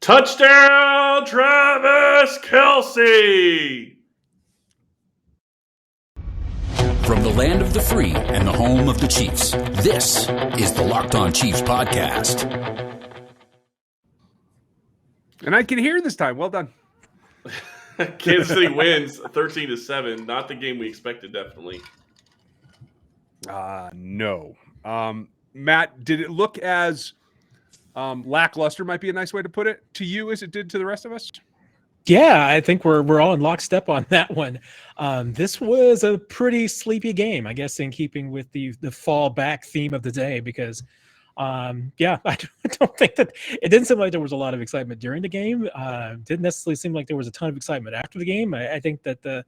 Touchdown, Travis Kelce! From the land of the free and the home of the Chiefs, this is the Locked On Chiefs podcast. And I can hear this time. Well done. Kansas City wins 13-7. Not the game we expected, definitely. No. Matt, did it look as lackluster, might be a nice way to put it, to you as it did to the rest of us? Yeah, I think we're all in lockstep on that one. This was a pretty sleepy game, I guess, in keeping with the fall back theme of the day, because I don't think that it didn't seem like there was a lot of excitement during the game. Didn't necessarily seem like there was a ton of excitement after the game. I think that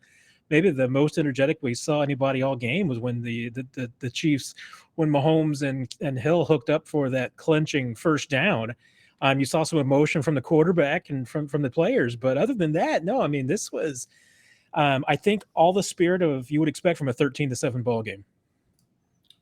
maybe the most energetic we saw anybody all game was when the Chiefs, when Mahomes and Hill hooked up for that clinching first down. You saw some emotion from the quarterback and from the players, but other than that, no. I mean, this was, I think, all the spirit of you would expect from a 13-7 ball game.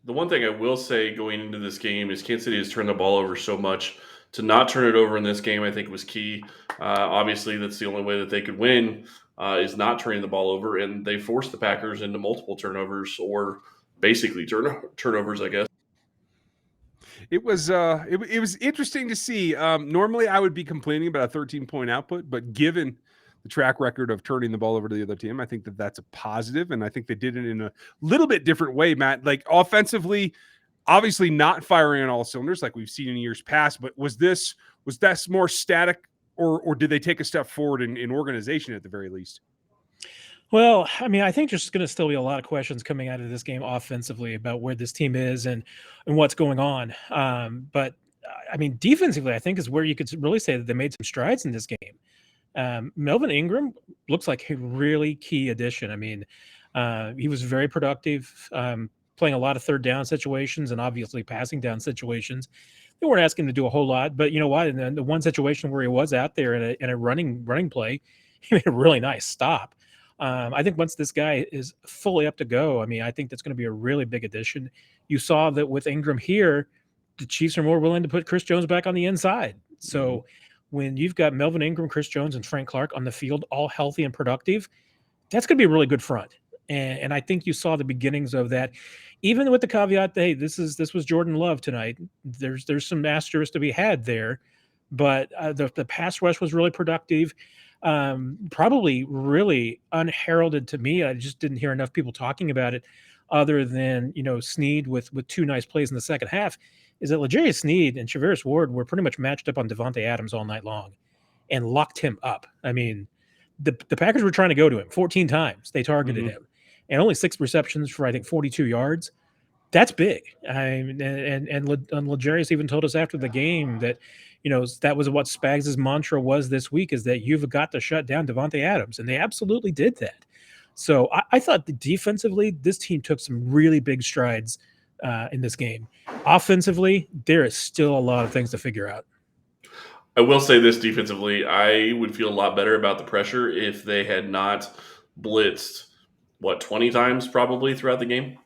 The one thing I will say going into this game is Kansas City has turned the ball over so much. To not turn it over in this game, I think, was key. Obviously, that's the only way that they could win is not turning the ball over, and they forced the Packers into multiple turnovers, or basically turnovers, I guess. It was it was interesting to see. Normally, I would be complaining about a 13-point output, but given the track record of turning the ball over to the other team, I think that that's a positive, and I think they did it in a little bit different way, Matt. Like offensively, obviously not firing on all cylinders like we've seen in years past, but was that more static, or did they take a step forward in organization at the very least? Well, I mean, I think there's going to still be a lot of questions coming out of this game offensively about where this team is and what's going on. But I mean, defensively, I think is where you could really say that they made some strides in this game. Melvin Ingram looks like a really key addition. I mean, he was very productive, playing a lot of third down situations and obviously passing down situations. They weren't asking him to do a whole lot, but you know what? In the one situation where he was out there in a running play, he made a really nice stop. I think once this guy is fully up to go, I mean, I think that's going to be a really big addition. You saw that with Ingram here, the Chiefs are more willing to put Chris Jones back on the inside. So when you've got Melvin Ingram, Chris Jones, and Frank Clark on the field, all healthy and productive, that's going to be a really good front. And I think you saw the beginnings of that, even with the caveat that, hey, this was Jordan Love tonight. There's some asterisks to be had there, but the pass rush was really productive. Probably really unheralded to me. I just didn't hear enough people talking about it other than, Snead with two nice plays in the second half, is that L'Jarius Sneed and Charvarius Ward were pretty much matched up on Devontae Adams all night long and locked him up. I mean, the Packers were trying to go to him 14 times. They targeted him, and only 6 receptions for, I think, 42 yards. That's big. And L'Jarius even told us after the game that, that was what Spags' mantra was this week, is that you've got to shut down Devontae Adams. And they absolutely did that. So I thought that defensively, this team took some really big strides in this game. Offensively, there is still a lot of things to figure out. I will say this defensively, I would feel a lot better about the pressure if they had not blitzed, 20 times probably throughout the game.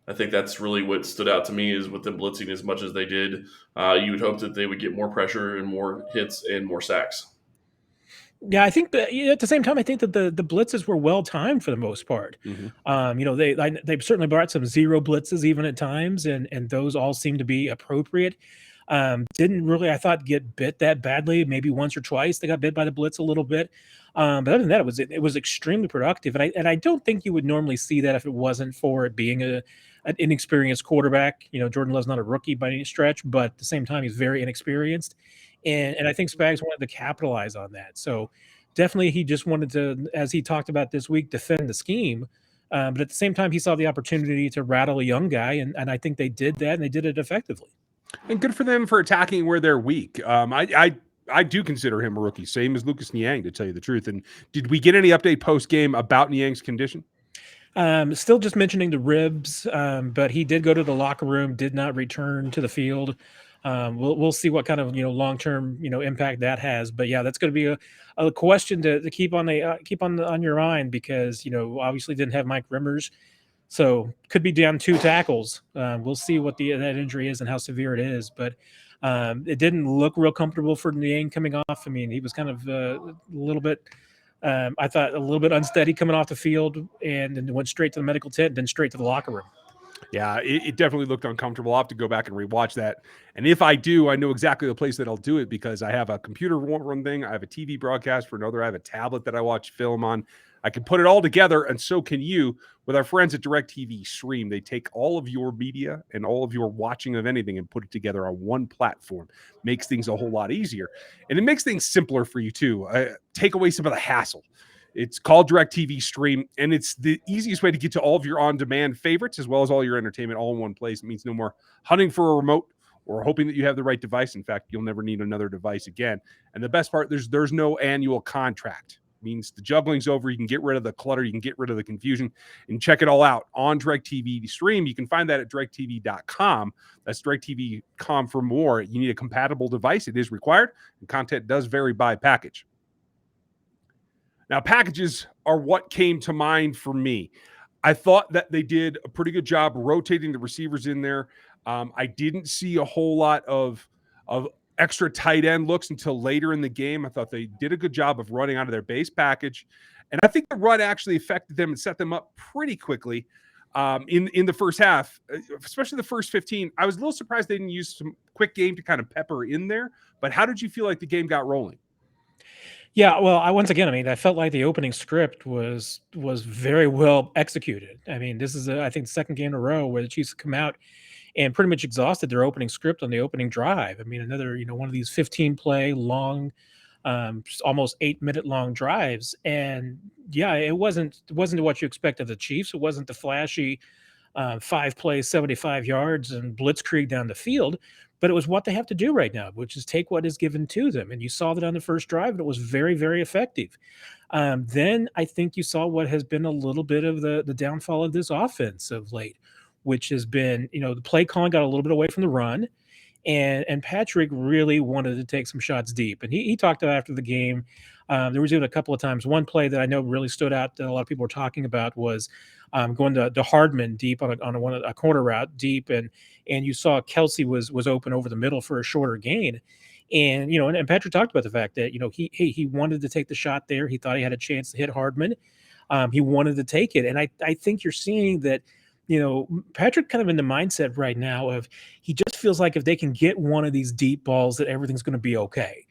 I think that's really what stood out to me, is with them blitzing as much as they did. You would hope that they would get more pressure and more hits and more sacks. Yeah, I think that at the same time, I think that the blitzes were well timed for the most part. They certainly brought some zero blitzes even at times, and those all seemed to be appropriate. Didn't really, I thought, get bit that badly. Maybe once or twice they got bit by the blitz a little bit. But other than that, it was extremely productive. And I don't think you would normally see that if it wasn't for it being an inexperienced quarterback. Jordan Love's not a rookie by any stretch, but at the same time, he's very inexperienced. And I think Spags wanted to capitalize on that. So definitely he just wanted to, as he talked about this week, defend the scheme. But at the same time, he saw the opportunity to rattle a young guy. And I think they did that, and they did it effectively. And good for them for attacking where they're weak. I do consider him a rookie, same as Lucas Niang, to tell you the truth. And did we get any update post-game about Niang's condition? Still just mentioning the ribs, but he did go to the locker room, did not return to the field. We'll see what kind of long-term impact that has. But yeah, that's going to be a question to keep on your mind, because obviously didn't have Mike Rimmers, so could be down 2 tackles. We'll see what that injury is and how severe it is. But It didn't look real comfortable for Niang coming off. I mean, he was kind of a little bit, I thought, a little bit unsteady coming off the field, and then went straight to the medical tent, then straight to the locker room. Yeah, it definitely looked uncomfortable. I'll have to go back and rewatch that. And if I do, I know exactly the place that I'll do it because I have a computer one thing, I have a TV broadcast for another, I have a tablet that I watch film on. I can put it all together, and so can you with our friends at DirecTV Stream. They take all of your media and all of your watching of anything and put it together on one platform. Makes things a whole lot easier. And it makes things simpler for you too. Take away some of the hassle. It's called DirecTV Stream, and it's the easiest way to get to all of your on-demand favorites as well as all your entertainment all in one place. It means no more hunting for a remote or hoping that you have the right device. In fact, you'll never need another device again. And the best part, there's no annual contract. It means the juggling's over. You can get rid of the clutter. You can get rid of the confusion and check it all out on DirecTV Stream. You can find that at directtv.com. That's directtv.com for more. You need a compatible device. It is required, and content does vary by package. Now, packages are what came to mind for me. I thought that they did a pretty good job rotating the receivers in there. I didn't see a whole lot of extra tight end looks until later in the game. I thought they did a good job of running out of their base package. And I think the run actually affected them and set them up pretty quickly in the first half, especially the first 15. I was a little surprised they didn't use some quick game to kind of pepper in there. But how did you feel like the game got rolling? Yeah, well, I mean, I felt like the opening script was very well executed. I mean, this is, I think, the second game in a row where the Chiefs come out and pretty much exhausted their opening script on the opening drive. I mean, another, one of these 15-play long, almost 8-minute long drives. And yeah, it wasn't what you expect of the Chiefs. It wasn't the flashy 5 plays, 75 yards and blitzkrieg down the field. But it was what they have to do right now, which is take what is given to them. And you saw that on the first drive, and it was very, very effective. Then I think you saw what has been a little bit of the downfall of this offense of late, which has been, the play calling got a little bit away from the run. And Patrick really wanted to take some shots deep. And he talked about after the game. There was even a couple of times. One play that I know really stood out that a lot of people were talking about was going to Hardman deep on a corner route deep, and you saw Kelsey was open over the middle for a shorter gain. And and Patrick talked about the fact that he wanted to take the shot there. He thought he had a chance to hit Hardman. He wanted to take it, and I think you're seeing that. Patrick kind of in the mindset right now of he just feels like if they can get one of these deep balls that everything's going to be okay.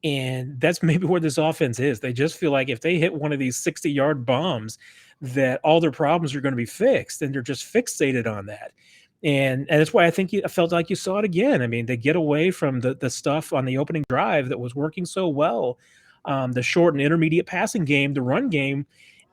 And that's maybe where this offense is. They just feel like if they hit one of these 60-yard bombs that all their problems are going to be fixed, and they're just fixated on that. And that's why I think I felt like you saw it again. I mean, they get away from the stuff on the opening drive that was working so well, the short and intermediate passing game, the run game,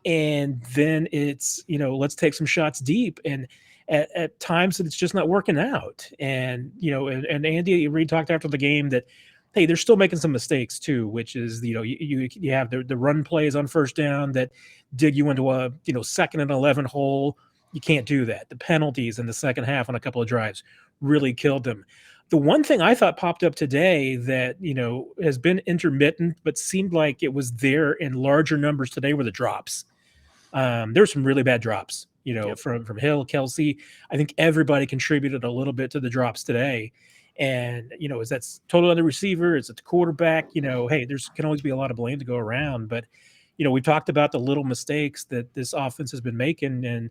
and then it's let's take some shots deep, and at times it's just not working out. And and Andy Reid talked after the game that hey, they're still making some mistakes too, which is you have the run plays on first down that dig you into a 2nd and 11 hole. You can't do that. The penalties in the second half on a couple of drives really killed them. The one thing I thought popped up today that has been intermittent but seemed like it was there in larger numbers today were the drops. There were some really bad drops, from Hill, Kelsey. I think everybody contributed a little bit to the drops today. And, is that's total on the receiver? Is it the quarterback? Hey, there's can always be a lot of blame to go around. But, we talked about the little mistakes that this offense has been making. And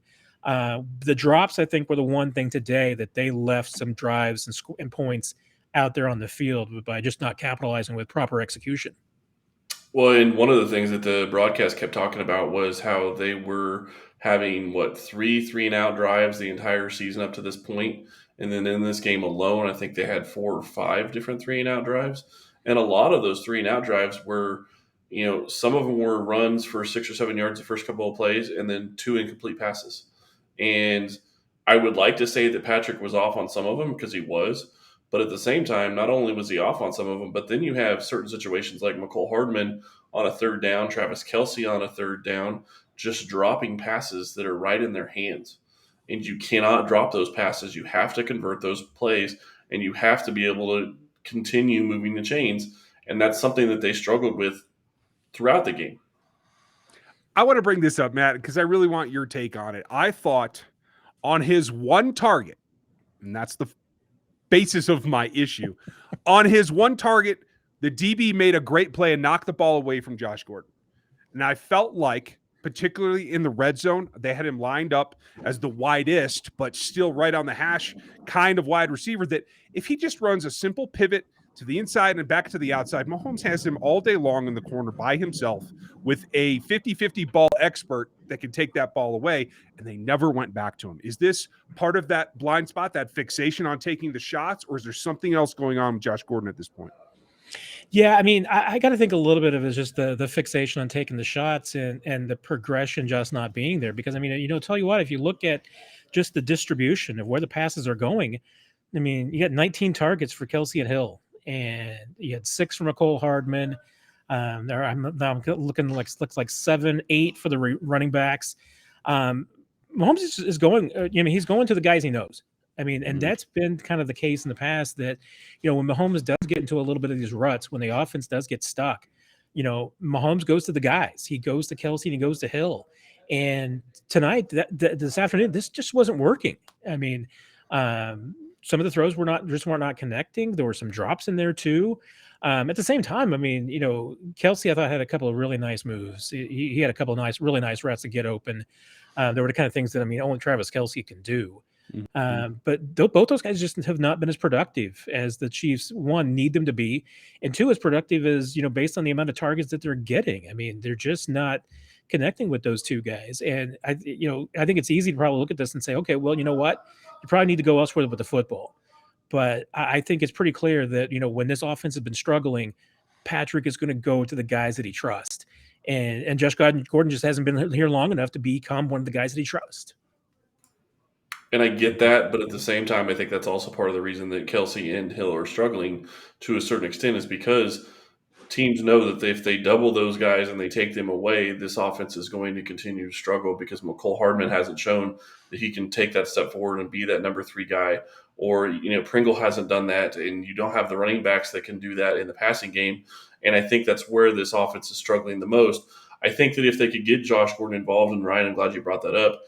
the drops, I think, were the one thing today that they left some drives and points out there on the field by just not capitalizing with proper execution. Well, and one of the things that the broadcast kept talking about was how they were having, 3 and out drives the entire season up to this point. And then in this game alone, I think they had 4 or 5 different 3 and out drives. And a lot of those 3 and out drives were, some of them were runs for 6 or 7 yards the first couple of plays, and then 2 incomplete passes. And I would like to say that Patrick was off on some of them because he was. But at the same time, not only was he off on some of them, but then you have certain situations like McCole Hardman on a 3rd down, Travis Kelsey on a 3rd down, just dropping passes that are right in their hands. And you cannot drop those passes. You have to convert those plays, and you have to be able to continue moving the chains. And that's something that they struggled with throughout the game. I want to bring this up, Matt, because I really want your take on it. I thought on his one target, and that's the basis of my issue. On his one target, the DB made a great play and knocked the ball away from Josh Gordon. And I felt like, particularly in the red zone, they had him lined up as the widest, but still right on the hash kind of wide receiver, that if he just runs a simple pivot to the inside and back to the outside, Mahomes has him all day long in the corner by himself with a 50-50 ball expert that can take that ball away, and they never went back to him. Is this part of that blind spot, that fixation on taking the shots, or is there something else going on with Josh Gordon at this point? Yeah, I mean, I got to think a little bit of it is just the fixation on taking the shots and the progression just not being there. Because I mean, tell you what, if you look at just the distribution of where the passes are going, I mean, you got 19 targets for Kelsey and Hill, and you had 6 from McCole Hardman. I'm looking looks like 7, 8 for the running backs. Mahomes is going. He's going to the guys he knows. I mean, and that's been kind of the case in the past that, when Mahomes does get into a little bit of these ruts, when the offense does get stuck, Mahomes goes to the guys. He goes to Kelsey and he goes to Hill. And tonight, this afternoon, this just wasn't working. I mean, some of the throws were not connecting. There were some drops in there too. At the same time, I mean, Kelsey, I thought, had a couple of really nice moves. He had a couple of really nice routes to get open. There were the kind of things that, only Travis Kelsey can do. But both those guys just have not been as productive as the Chiefs, one, need them to be, and two, as productive as, based on the amount of targets that they're getting. I mean, they're just not connecting with those two guys. And I think it's easy to probably look at this and say, okay, well, you know what? You probably need to go elsewhere with the football. But I think it's pretty clear that, when this offense has been struggling, Patrick is going to go to the guys that he trusts. And Josh Gordon just hasn't been here long enough to become one of the guys that he trusts. And I get that, but at the same time, I think that's also part of the reason that Kelsey and Hill are struggling to a certain extent, is because teams know that if they double those guys and they take them away, this offense is going to continue to struggle, because McCole Hardman hasn't shown that he can take that step forward and be that number 3 guy. Or, Pringle hasn't done that, and you don't have the running backs that can do that in the passing game. And I think that's where this offense is struggling the most. I think that if they could get Josh Gordon involved, and Ryan, I'm glad you brought that up,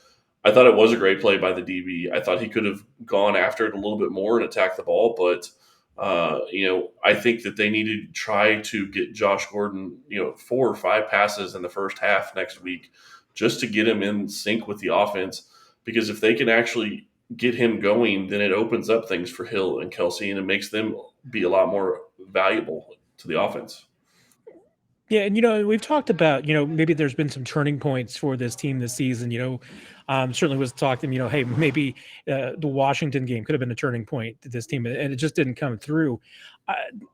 I thought it was a great play by the DB. I thought he could have gone after it a little bit more and attacked the ball, but I think that they need to try to get Josh Gordon, 4 or 5 passes in the first half next week, just to get him in sync with the offense. Because if they can actually get him going, then it opens up things for Hill and Kelsey, and it makes them be a lot more valuable to the offense. Yeah, and we've talked about, maybe there's been some turning points for this team this season. Certainly was talking, hey, maybe the Washington game could have been a turning point to this team, and it just didn't come through.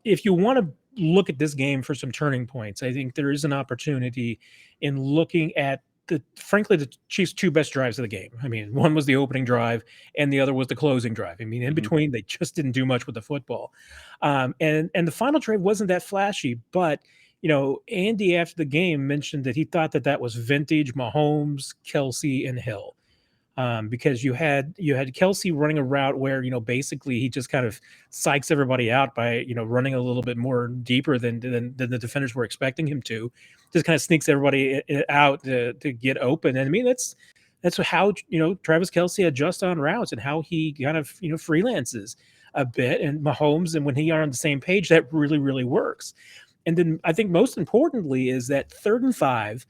If you want to look at this game for some turning points, I think there is an opportunity in looking at frankly, the Chiefs' 2 best drives of the game. I mean, one was the opening drive, and the other was the closing drive. I mean, in between, they just didn't do much with the football. And the final drive wasn't that flashy, but Andy after the game mentioned that he thought that was vintage Mahomes, Kelsey, and Hill. Because you had Kelsey running a route where, basically he just kind of psychs everybody out by, running a little bit more deeper than the defenders were expecting him to. Just kind of sneaks everybody out to get open. And I mean, that's how, Travis Kelsey adjusts on routes and how he kind of, freelances a bit. And Mahomes, and when he are on the same page, that really, really works. And then I think most importantly is that 3rd and 5,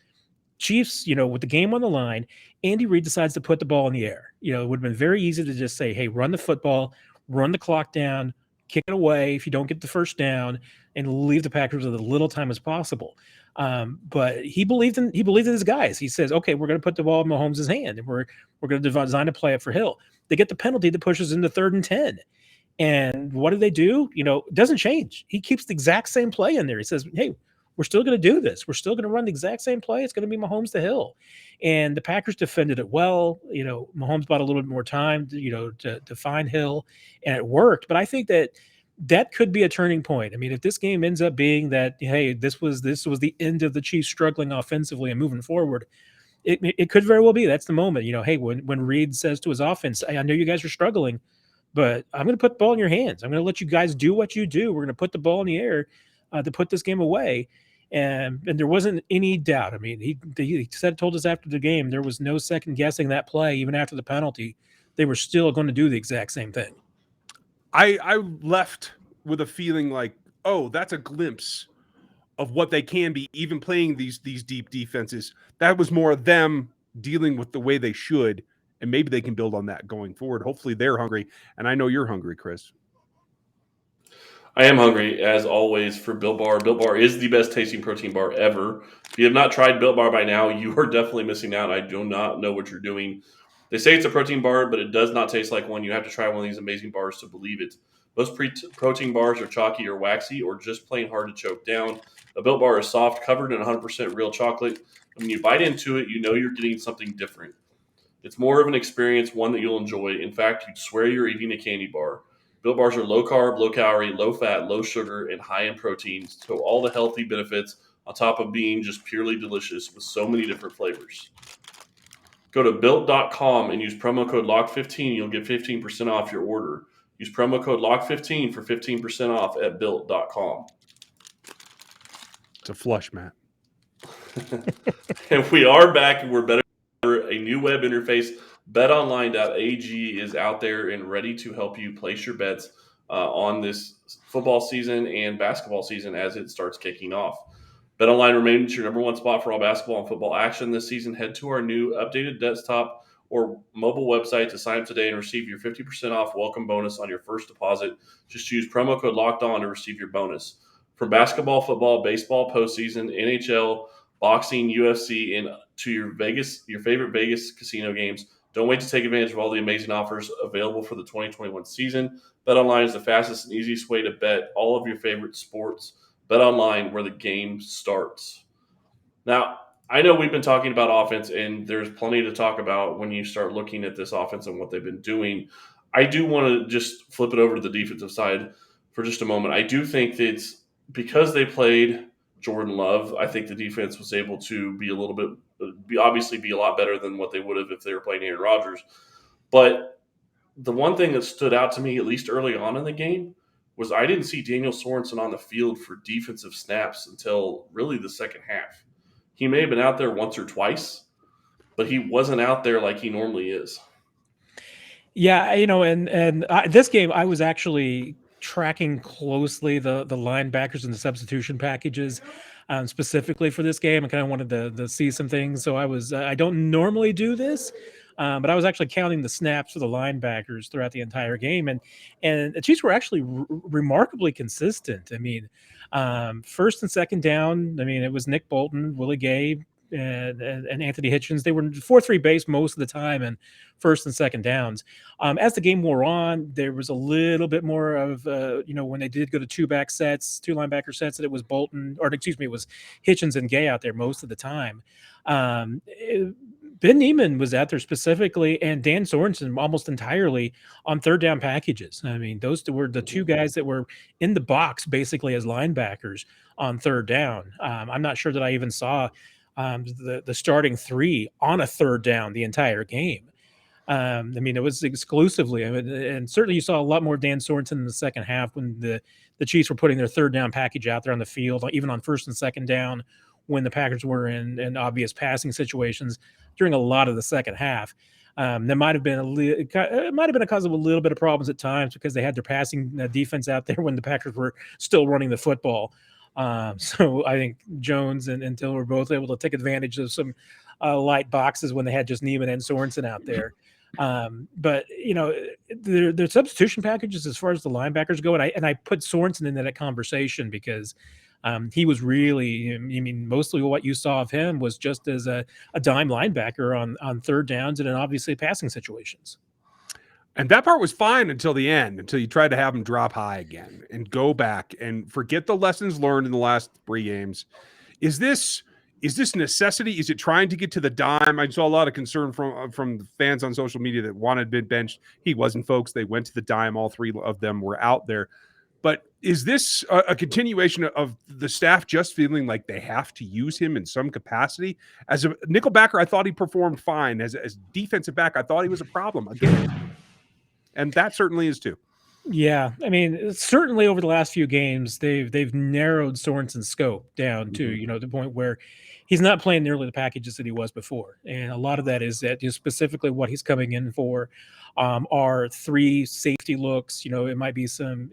Chiefs, with the game on the line, Andy Reid decides to put the ball in the air. It would have been very easy to just say, hey, run the football, run the clock down, kick it away if you don't get the first down, and leave the Packers with as little time as possible. But he believed in his guys. He says, okay, we're going to put the ball in Mahomes' hand, and we're going to design a play up for Hill. They get the penalty that pushes into 3rd and 10. And what do? It doesn't change. He keeps the exact same play in there. He says, hey, we're still going to do this. We're still going to run the exact same play. It's going to be Mahomes to Hill. And the Packers defended it well. Mahomes bought a little bit more time, to find Hill, and it worked. But I think that could be a turning point. I mean, if this game ends up being that, hey, this was the end of the Chiefs struggling offensively and moving forward, it could very well be that's the moment. Hey, when Reid says to his offense, I know you guys are struggling, but I'm going to put the ball in your hands. I'm going to let you guys do what you do. We're going to put the ball in the air to put this game away. And there wasn't any doubt. I mean, he told us after the game, there was no second guessing that play. Even after the penalty, they were still going to do the exact same thing. I left with a feeling like, oh, that's a glimpse of what they can be, even playing these deep defenses. That was more of them dealing with the way they should, and maybe they can build on that going forward. Hopefully they're hungry, and I know you're hungry, Chris. I am hungry, as always, for Built Bar. Built Bar is the best tasting protein bar ever. If you have not tried Built Bar by now, you are definitely missing out. I do not know what you're doing. They say it's a protein bar, but it does not taste like one. You have to try one of these amazing bars to believe it. Most protein bars are chalky or waxy or just plain hard to choke down. A Built Bar is soft, covered in 100% real chocolate. And when you bite into it, you know you're getting something different. It's more of an experience, one that you'll enjoy. In fact, you'd swear you're eating a candy bar. Built bars are low carb, low calorie, low fat, low sugar, and high in proteins. So all the healthy benefits on top of being just purely delicious with so many different flavors. Go to built.com and use promo code LOCK15. You'll get 15% off your order. Use promo code LOCK15 for 15% off at built.com. It's a flush, Matt. And we are back, and we're better. A new web interface, BetOnline.ag, is out there and ready to help you place your bets on this football season and basketball season as it starts kicking off. BetOnline remains your number one spot for all basketball and football action this season. Head to our new updated desktop or mobile website to sign up today and receive your 50% off welcome bonus on your first deposit. Just use promo code LOCKEDON to receive your bonus. From basketball, football, baseball, postseason, NHL, boxing, UFC, and to your favorite Vegas casino games. Don't wait to take advantage of all the amazing offers available for the 2021 season. BetOnline is the fastest and easiest way to bet all of your favorite sports. BetOnline, where the game starts. Now, I know we've been talking about offense, and there's plenty to talk about when you start looking at this offense and what they've been doing. I do want to just flip it over to the defensive side for just a moment. I do think that because they played Jordan Love, I think the defense was able to be a little bit, obviously be a lot better than what they would have if they were playing Aaron Rodgers. But the one thing that stood out to me, at least early on in the game, was I didn't see Daniel Sorensen on the field for defensive snaps until really the second half. He may have been out there once or twice, but he wasn't out there like he normally is. Yeah, and this game I was actually tracking closely the linebackers and the substitution packages, specifically for this game. I kind of wanted to see some things. So I don't normally do this, but I was actually counting the snaps for the linebackers throughout the entire game, and the Chiefs were actually remarkably consistent. I mean, first and second down, I mean, it was Nick Bolton, Willie Gay, and Anthony Hitchens. They were 4-3 base most of the time and first and second downs. As the game wore on, there was a little bit more of, when they did go to two linebacker sets, that it was it was Hitchens and Gay out there most of the time. Ben Neiman was out there specifically, and Dan Sorensen almost entirely on third down packages. I mean, those were the two guys that were in the box basically as linebackers on third down. I'm not sure that I even saw the starting three on a third down the entire game. I mean, it was exclusively, and certainly you saw a lot more Dan Sorensen in the second half when the Chiefs were putting their third down package out there on the field, even on first and second down when the Packers were in obvious passing situations during a lot of the second half. That might have been a cause of a little bit of problems at times because they had their passing defense out there when the Packers were still running the football. So I think Jones and Till were both able to take advantage of some light boxes when they had just Neiman and Sorensen out there. But their substitution packages as far as the linebackers go, and I put Sorensen in that conversation because he was really, mostly what you saw of him was just as a dime linebacker on third downs and in obviously passing situations. And that part was fine until the end, until you tried to have him drop high again and go back and forget the lessons learned in the last 3 games. Is this necessity? Is it trying to get to the dime? I saw a lot of concern from the fans on social media that wanted been benched. He wasn't, folks. They went to the dime. All 3 of them were out there. But is this a continuation of the staff just feeling like they have to use him in some capacity? As a nickel backer, I thought he performed fine. As defensive back, I thought he was a problem again. And that certainly is too. Yeah, I mean, certainly over the last few games, they've narrowed Sorensen's scope down to the point where he's not playing nearly the packages that he was before, and a lot of that is that specifically what he's coming in for are 3 safety looks. It might be some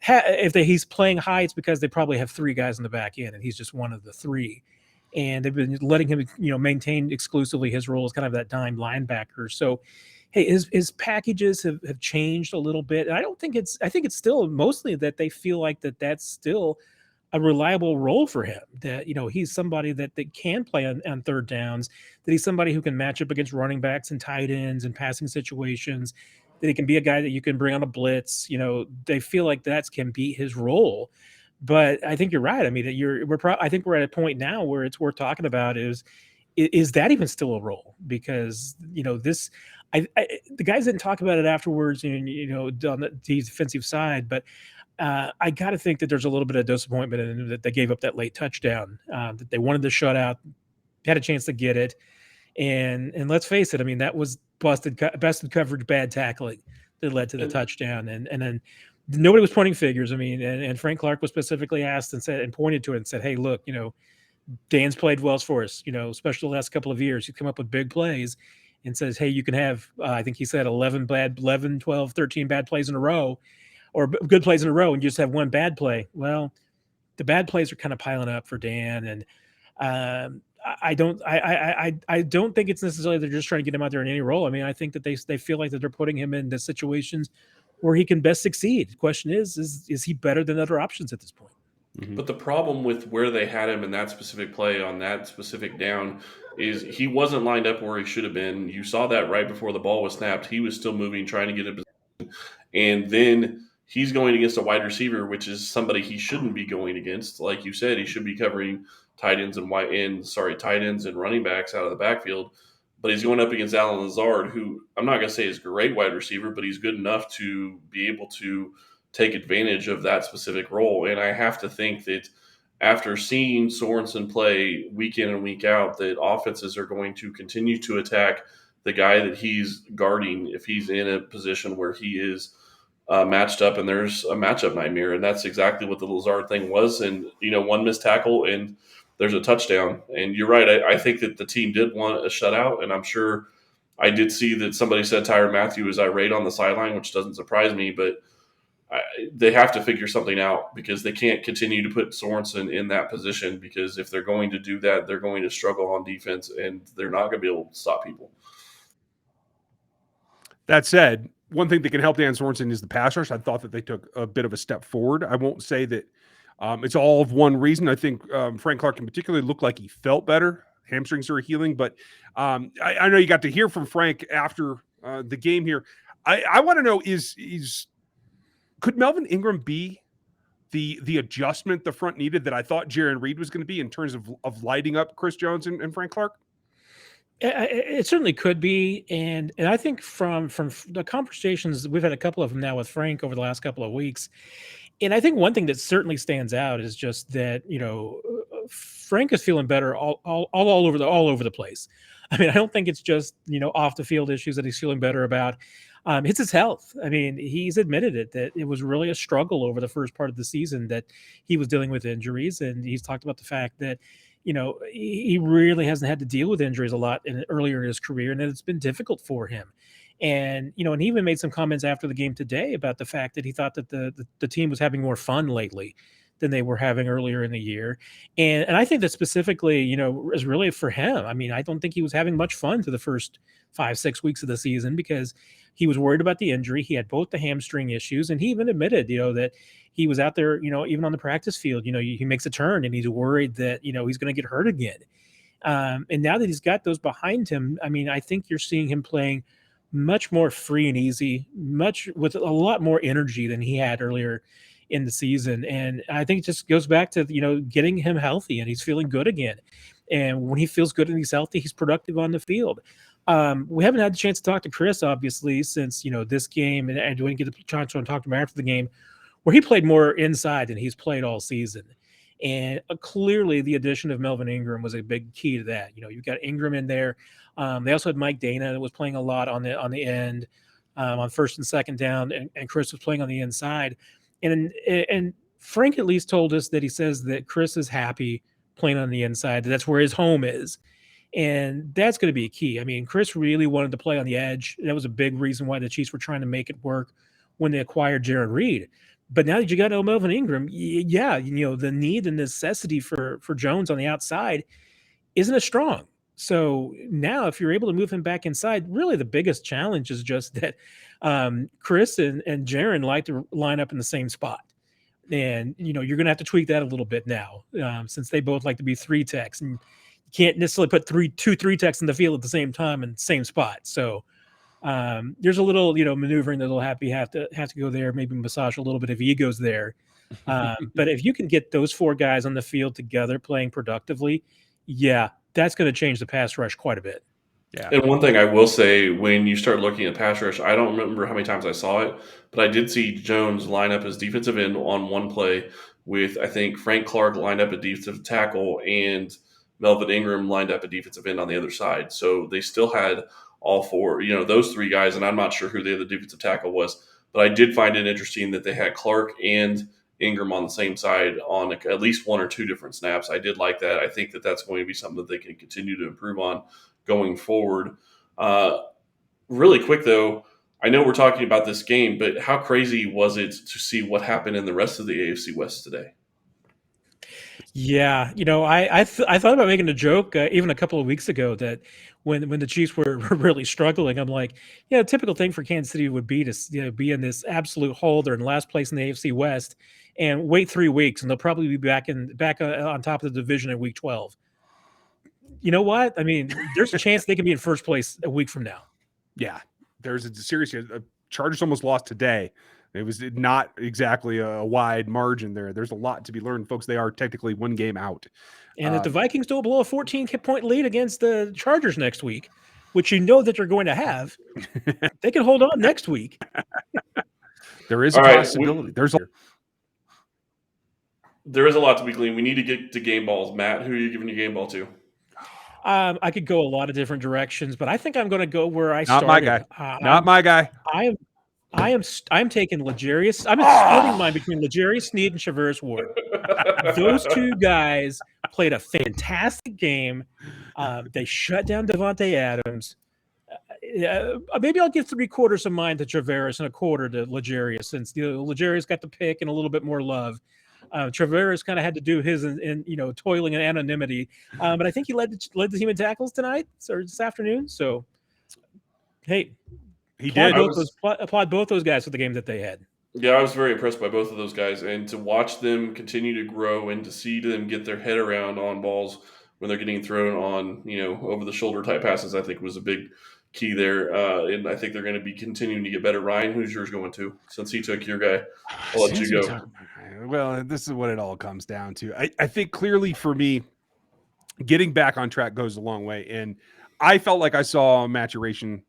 he's playing high, it's because they probably have 3 guys in the back end, and he's just one of the 3. And they've been letting him, maintain exclusively his role as kind of that dime linebacker. So, hey, his packages have changed a little bit. And I think it's still mostly that they feel like that's still a reliable role for him, that he's somebody that can play on third downs, that he's somebody who can match up against running backs and tight ends and passing situations, that he can be a guy that you can bring on a blitz. They feel like that can be his role. But I think you're right. I mean, I think we're at a point now where it's worth talking about is that even still a role? Because this, the guys didn't talk about it afterwards, on the defensive side, but I got to think that there's a little bit of disappointment in that they gave up that late touchdown, that they wanted the shutout, had a chance to get it, and let's face it, I mean, that was busted coverage, bad tackling that led to the touchdown, and then nobody was pointing figures. I mean, and Frank Clark was specifically asked and pointed to it and said, "Hey, look, Dan's played well for us, especially the last couple of years. He's come up with big plays," and says, "Hey, you can have, I think he said 11, 12, 13 bad plays in a row, or good plays in a row, and you just have one bad play." Well, the bad plays are kind of piling up for Dan, and I don't think it's necessarily they're just trying to get him out there in any role. I mean, I think that they feel like that they're putting him in the situations where he can best succeed. The question is he better than other options at this point? Mm-hmm. But the problem with where they had him in that specific play on that specific down is he wasn't lined up where he should have been. You saw that right before the ball was snapped. He was still moving, trying to get a position. And then he's going against a wide receiver, which is somebody he shouldn't be going against. Like you said, he should be covering tight ends and running backs out of the backfield. But he's going up against Allen Lazard, who I'm not going to say is a great wide receiver, but he's good enough to be able to take advantage of that specific role. And I have to think that after seeing Sorensen play week in and week out, that offenses are going to continue to attack the guy that he's guarding if he's in a position where he is matched up and there's a matchup nightmare. And that's exactly what the Lazard thing was. And, one missed tackle and there's a touchdown. And you're right. I think that the team did want a shutout. And I'm sure I did see that somebody said Tyrann Mathieu was irate on the sideline, which doesn't surprise me. But they have to figure something out because they can't continue to put Sorensen in that position, because if they're going to do that, they're going to struggle on defense and they're not going to be able to stop people. That said, one thing that can help Dan Sorensen is the pass rush. I thought that they took a bit of a step forward. I won't say that it's all of one reason. I think Frank Clark in particular looked like he felt better. Hamstrings are healing, but I know you got to hear from Frank after the game here. I want to know could Melvin Ingram be the adjustment the front needed that I thought Jarran Reed was going to be in terms of lighting up Chris Jones and Frank Clark? It certainly could be, and I think from the conversations we've had a couple of them now with Frank over the last couple of weeks, and I think one thing that certainly stands out is just that Frank is feeling better all over the place. I mean, I don't think it's just off the field issues that he's feeling better about. It's his health. I mean, he's admitted that it was really a struggle over the first part of the season, that he was dealing with injuries, and he's talked about the fact that he really hasn't had to deal with injuries a lot earlier in his career, and it's been difficult for him. And and he even made some comments after the game today about the fact that he thought that the team was having more fun lately than they were having earlier in the year. And I think that specifically, is really for him. I mean, I don't think he was having much fun through the first 5-6 weeks of the season because he was worried about the injury. He had both the hamstring issues, and he even admitted, that he was out there, even on the practice field, he makes a turn and he's worried that, he's going to get hurt again. And now that he's got those behind him, I mean, I think you're seeing him playing much more free and easy, with a lot more energy than he had earlier in the season. And I think it just goes back to, getting him healthy, and he's feeling good again. And when he feels good and he's healthy, he's productive on the field. We haven't had the chance to talk to Chris, obviously, since, this game, and we didn't get the chance to talk to him after the game, where he played more inside than he's played all season. And clearly the addition of Melvin Ingram was a big key to that. You've got Ingram in there. They also had Mike Dana that was playing a lot on the end, on first and second down, and Chris was playing on the inside. And Frank at least told us that he says that Chris is happy playing on the inside. That's where his home is. And that's going to be key. I mean, Chris really wanted to play on the edge. That was a big reason why the Chiefs were trying to make it work when they acquired Jarran Reed. But Chris, But now that you got Melvin Ingram, yeah, the need and necessity for Jones on the outside isn't as strong. So now, if you're able to move him back inside, really the biggest challenge is just that Chris and Jaron like to line up in the same spot. And, you're going to have to tweak that a little bit now, since they both like to be three techs. And you can't necessarily put two three techs in the field at the same time in the same spot. So there's a little, maneuvering that'll have to go there, maybe massage a little bit of egos there. But if you can get those four guys on the field together playing productively, yeah, that's going to change the pass rush quite a bit. Yeah. And one thing I will say, when you start looking at pass rush, I don't remember how many times I saw it, but I did see Jones line up as defensive end on one play with, I think, Frank Clark lined up at defensive tackle and Melvin Ingram lined up at defensive end on the other side. So they still had all four, those three guys, and I'm not sure who the other defensive tackle was, but I did find it interesting that they had Clark and Ingram on the same side on at least one or two different snaps. I did like that. I think that that's going to be something that they can continue to improve on going forward. Really quick, though, I know we're talking about this game, but how crazy was it to see what happened in the rest of the AFC West today? Yeah, I thought about making a joke even a couple of weeks ago that when the Chiefs were really struggling, I'm like, a typical thing for Kansas City would be to be in this absolute hole. They're in last place in the AFC West, and wait 3 weeks, and they'll probably be back on top of the division in week 12. You know what? I mean, there's a chance they can be in first place a week from now. Yeah, there's a serious. Chargers almost lost today. It was not exactly a wide margin there. There's a lot to be learned, folks. They are technically one game out. And if the Vikings don't blow a 14-point lead against the Chargers next week, which that they're going to have, they can hold on next week. There is a possibility. There is a lot to be gleaned. We need to get to game balls. Matt, who are you giving your game ball to? I could go a lot of different directions, but I think I'm going to go where I started. Not my guy. I'm taking L'Jarius. I'm splitting mine between L'Jarius Sneed and Charvarius Ward. Those two guys played a fantastic game. They shut down Devontae Adams. Maybe I'll give 3/4 of mine to Charvarius and 1/4 to L'Jarius, since L'Jarius got the pick and a little bit more love. Charvarius kind of had to do his in toiling and anonymity, but I think he led the team in tackles tonight or this afternoon. So, hey, he did. Applaud both those guys for the game that they had. Yeah, I was very impressed by both of those guys, and to watch them continue to grow and to see them get their head around on balls when they're getting thrown on, over the shoulder type passes, I think was a big key there. And I think they're going to be continuing to get better. Ryan, who's yours going to? Since he took your guy, I'll let you go. Well, this is what it all comes down to. I think clearly for me, getting back on track goes a long way. And I felt like I saw maturation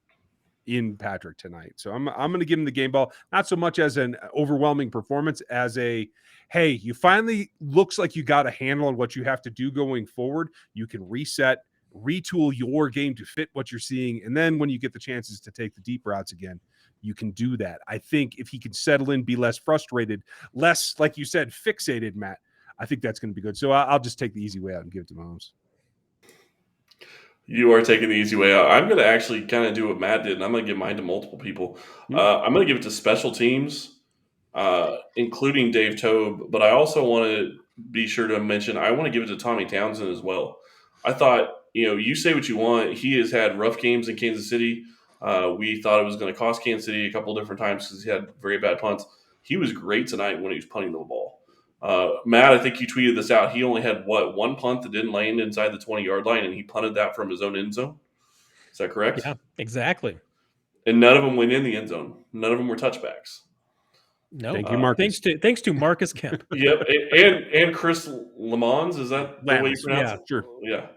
in Patrick tonight. So I'm going to give him the game ball, not so much as an overwhelming performance as a, hey, you finally looks like you got a handle on what you have to do going forward. You can reset, retool your game to fit what you're seeing. And then when you get the chances to take the deep routes again, you can do that. I think if he can settle in, be less frustrated, less, like you said, fixated, Matt, I think that's going to be good. So I'll just take the easy way out and give it to Mahomes. You are taking the easy way out. I'm going to actually kind of do what Matt did, and I'm going to give mine to multiple people. I'm going to give it to special teams, including Dave Tobe, but I also want to be sure to mention I want to give it to Tommy Townsend as well. I thought, you say what you want. He has had rough games in Kansas City. We thought it was going to cost Kansas City a couple of different times because he had very bad punts. He was great tonight when he was punting the ball. Matt, I think you tweeted this out. He only had, one punt that didn't land inside the 20-yard line, and he punted that from his own end zone. Is that correct? Yeah, exactly. And none of them went in the end zone. None of them were touchbacks. No, thank you, Marcus. Thanks to Marcus Kemp. Yep, and Chris Lamons, is that the way you pronounce it? Sure. Yeah.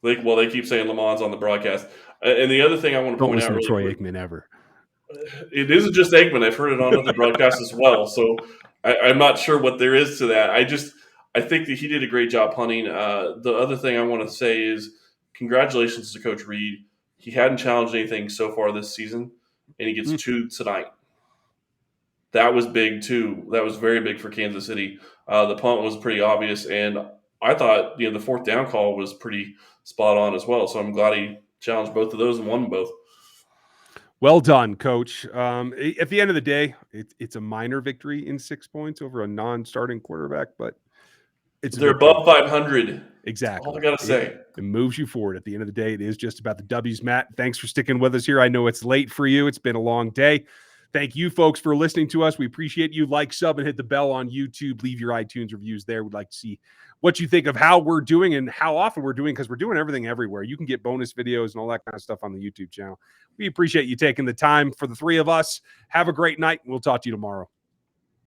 They keep saying Lamons on the broadcast. And the other thing I want to point out, really Troy Aikman ever. It isn't just Aikman. I've heard it on other broadcasts as well. So I'm not sure what there is to that. I think that he did a great job punting. The other thing I want to say is congratulations to Coach Reed. He hadn't challenged anything so far this season, and he gets 2 tonight. That was big too. That was very big for Kansas City. The punt was pretty obvious, and I thought the 4th down call was pretty spot on as well. So I'm glad he challenged both of those and won both. Well done, Coach. At the end of the day, it's a minor victory in 6 points over a non-starting quarterback, but it's a They're victory. above 500. Exactly. All I gotta say. It moves you forward. At the end of the day, it is just about the W's. Matt, thanks for sticking with us here. I know it's late for you. It's been a long day. Thank you, folks, for listening to us. We appreciate you. Like, sub, and hit the bell on YouTube. Leave your iTunes reviews there. We'd like to see what you think of how we're doing and how often we're doing, because we're doing everything everywhere. You can get bonus videos and all that kind of stuff on the YouTube channel. We appreciate you taking the time. For the three of us, have a great night. We'll talk to you tomorrow.